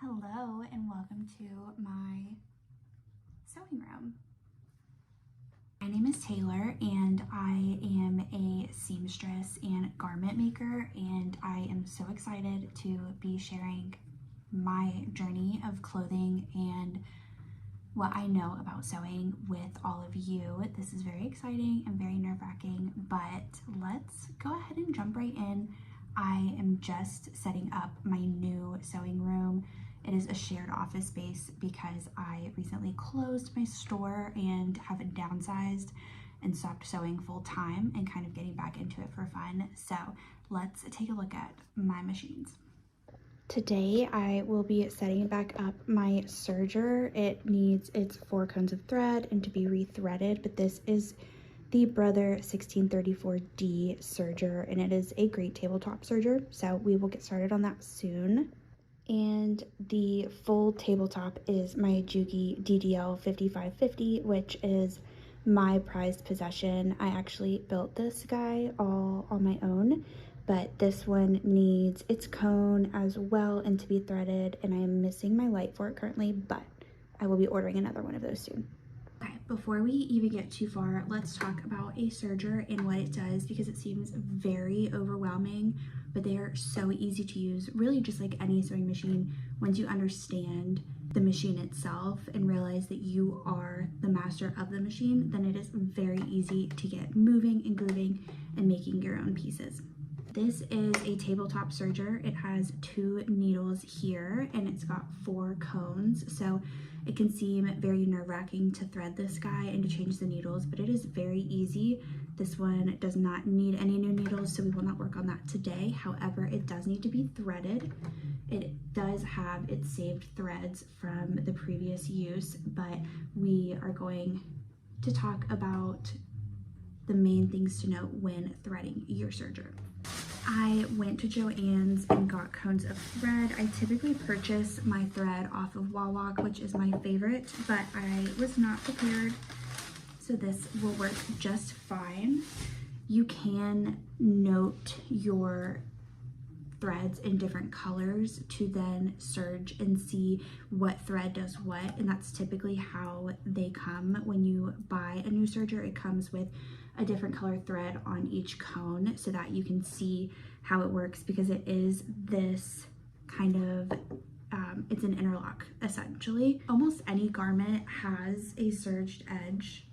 Hello and welcome to my sewing room. My name is Taylor and I am a seamstress and garment maker, and I am so excited to be sharing my journey of clothing and what I know about sewing with all of you. This is very exciting and very nerve-wracking, but let's go ahead and jump right in. I am just setting up my new sewing room. It is a shared office space because I recently closed my store and have downsized and stopped sewing full time and kind of getting back into it for fun. So let's take a look at my machines. Today I will be setting back up my serger. It needs its 4 cones of thread and to be rethreaded, but this is the Brother 1634D serger, and it is a great tabletop serger, so we will get started on that soon. And the full tabletop is my Juki DDL 5550, which is my prized possession. I actually built this guy all on my own, but this one needs its cone as well and to be threaded, and I am missing my light for it currently, but I will be ordering another one of those soon. Okay, before we even get too far, let's talk about a serger and what it does, because it seems very overwhelming, but they are so easy to use, really just like any sewing machine. Once you understand the machine itself and realize that you are the master of the machine, then it is very easy to get moving and grooving and making your own pieces. This is a tabletop serger. It has 2 needles here and it's got 4 cones, so it can seem very nerve-wracking to thread this guy and to change the needles, but it is very easy. This one does not need any new needles, so we will not work on that today. However, it does need to be threaded. It does have its saved threads from the previous use, but we are going to talk about the main things to note when threading your serger. I went to Joann's and got cones of thread. I typically purchase my thread off of Wawak, which is my favorite, but I was not prepared, so this will work just fine. You can note your threads in different colors to then serge and see what thread does what, and that's typically how they come when you buy a new serger. It comes with a different color thread on each cone so that you can see how it works, because it is this kind of it's an interlock essentially. Almost any garment has a serged edge,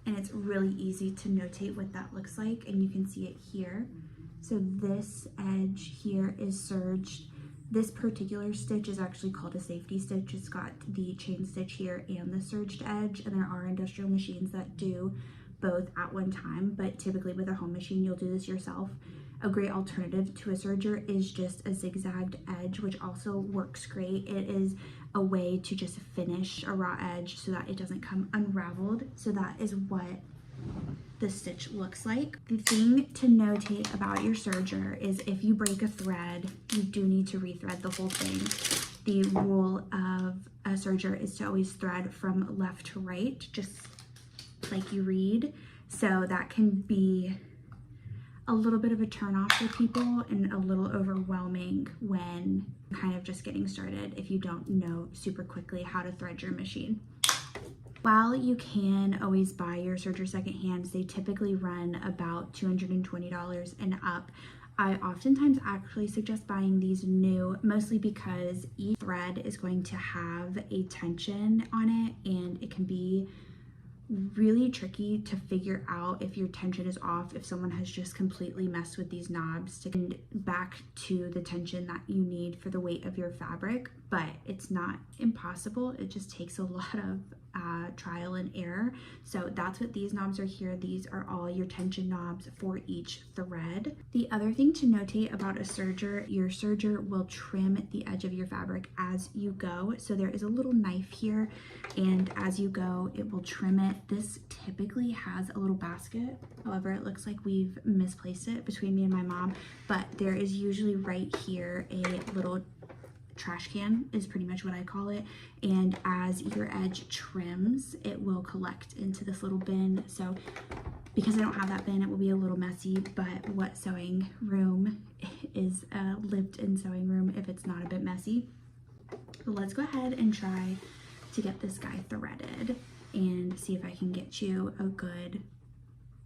and it's really easy to notate what that looks like, and you can see it here. So this edge here is serged. This particular stitch is actually called a safety stitch. It's got the chain stitch here and the serged edge, and there are industrial machines that do both at one time, but typically with a home machine you'll do this yourself. A great alternative to a serger is just a zigzagged edge, which also works great. It is a way to just finish a raw edge so that it doesn't come unraveled. So that is what the stitch looks like. The thing to notate about your serger is if you break a thread, you do need to rethread the whole thing. The rule of a serger is to always thread from left to right, just like you read. So that can be a little bit of a turn off for people and a little overwhelming when kind of just getting started if you don't know super quickly how to thread your machine. While you can always buy your serger secondhand, they typically run about $220 and up. I oftentimes actually suggest buying these new, mostly because each thread is going to have a tension on it, and it can be really tricky to figure out if your tension is off, if someone has just completely messed with these knobs to get back to the tension that you need for the weight of your fabric. But it's not impossible. It just takes a lot of trial and error. So that's what these knobs are here. These are all your tension knobs for each thread. The other thing to notate about a serger, your serger will trim the edge of your fabric as you go. So there is a little knife here, and as you go it will trim it. This typically has a little basket. However, it looks like we've misplaced it between me and my mom, but there is usually right here a little trash can, is pretty much what I call it, and as your edge trims it will collect into this little bin. So Because I don't have that bin, it will be a little messy, but what sewing room is a lived-in sewing room if it's not a bit messy? But let's go ahead and try to get this guy threaded and see if I can get you a good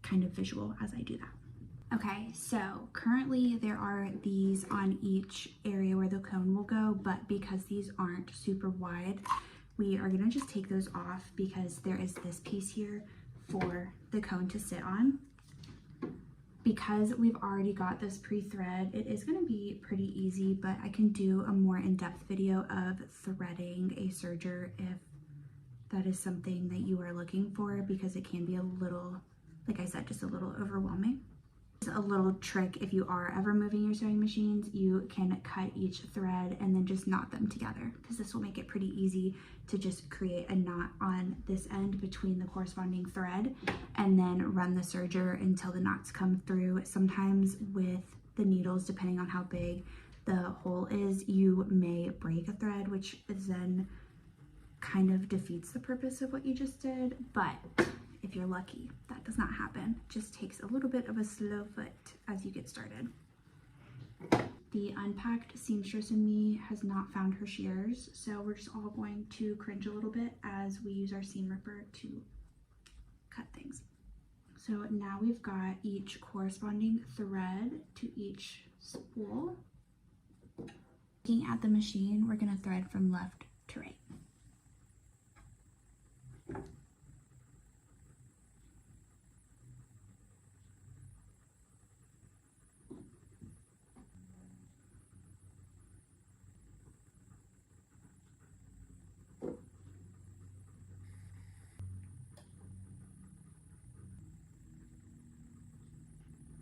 kind of visual as I do that. Okay, so currently there are these on each area where the cone will go, but because these aren't super wide, we are gonna just take those off because there is this piece here for the cone to sit on. Because we've already got this pre-thread, it is going to be pretty easy, but I can do a more in-depth video of threading a serger if that is something that you are looking for, because it can be a little, like I said, just a little overwhelming. A little trick: if you are ever moving your sewing machines, you can cut each thread and then just knot them together, because this will make it pretty easy to just create a knot on this end between the corresponding thread and then run the serger until the knots come through. Sometimes with the needles, depending on how big the hole is, you may break a thread, which is then kind of defeats the purpose of what you just did. But if you're lucky, that does not happen. It just takes a little bit of a slow foot as you get started. The unpacked seamstress in me has not found her shears, so we're just all going to cringe a little bit as we use our seam ripper to cut things. So now we've got each corresponding thread to each spool. Looking at the machine, we're going to thread from left to right.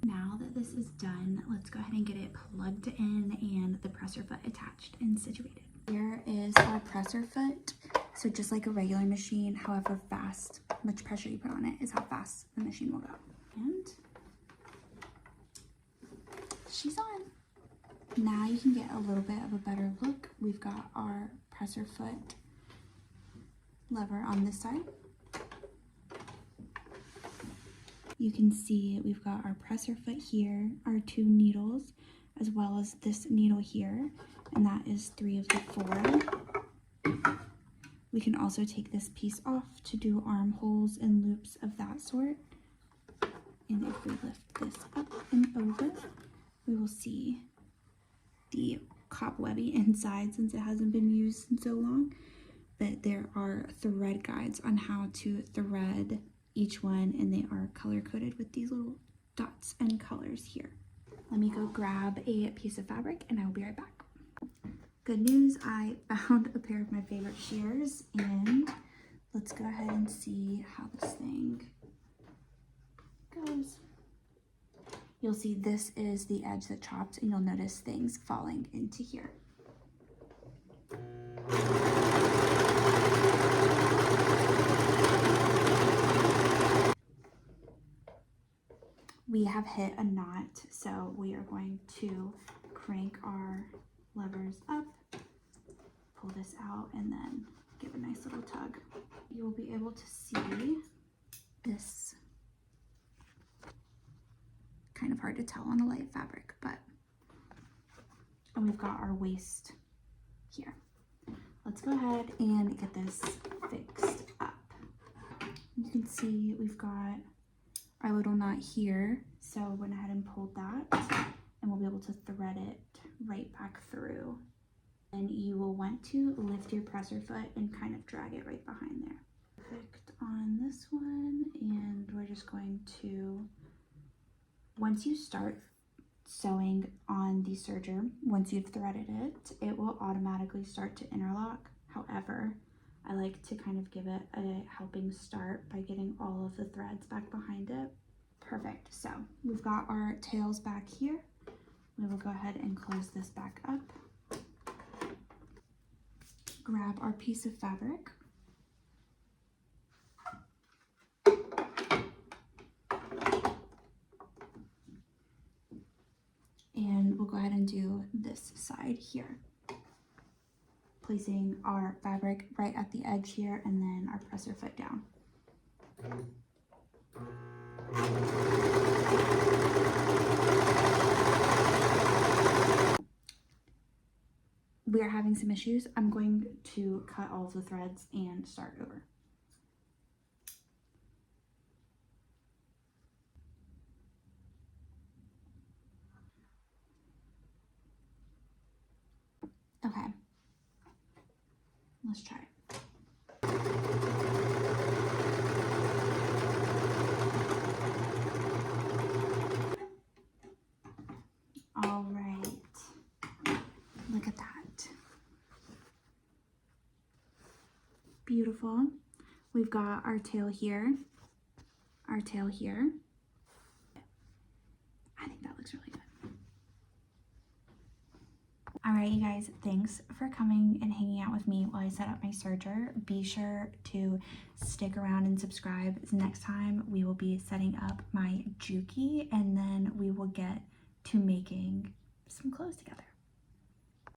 Now that this is done, let's go ahead and get it plugged in and the presser foot attached and situated. Here is our presser foot. So just like a regular machine, however fast, much pressure you put on it is how fast the machine will go. And she's on. Now you can get a little bit of a better look. We've got our presser foot lever on this side. You can see we've got our presser foot here, our 2 needles, as well as this needle here, and that is 3 of the 4. We can also take this piece off to do armholes and loops of that sort. And if we lift this up and over, we will see the cobwebby inside since it hasn't been used in so long. But there are thread guides on how to thread each one, and they are color coded with these little dots and colors here. Let me go grab a piece of fabric and I will be right back. Good news, I found a pair of my favorite shears, and let's go ahead and see how this thing goes. You'll see this is the edge that chopped, and you'll notice things falling into here. We have hit a knot, so we are going to crank our levers up, pull this out, and then give a nice little tug. You will be able to see this, kind of hard to tell on a light fabric, but, and we've got our waist here. Let's go ahead and get this fixed up. You can see we've got our little knot here, so I went ahead and pulled that, and we'll be able to thread it right back through. And you will want to lift your presser foot and kind of drag it right behind there. Perfect on this one, and we're just going to, once you start sewing on the serger, once you've threaded it, it will automatically start to interlock. However, I like to kind of give it a helping start by getting all of the threads back behind it. Perfect, so we've got our tails back here. We will go ahead and close this back up. Grab our piece of fabric. And we'll go ahead and do this side here, placing our fabric right at the edge here and then our presser foot down. We are having some issues. I'm going to cut all of the threads and start over. Okay, let's try. All right, look at that. Beautiful. We've got our tail here, our tail here. I think that looks really good. All right, you guys, thanks for coming and hanging out with me while I set up my serger. Be sure to stick around and subscribe. Next time we will be setting up my juki, and then we will get to making some clothes together.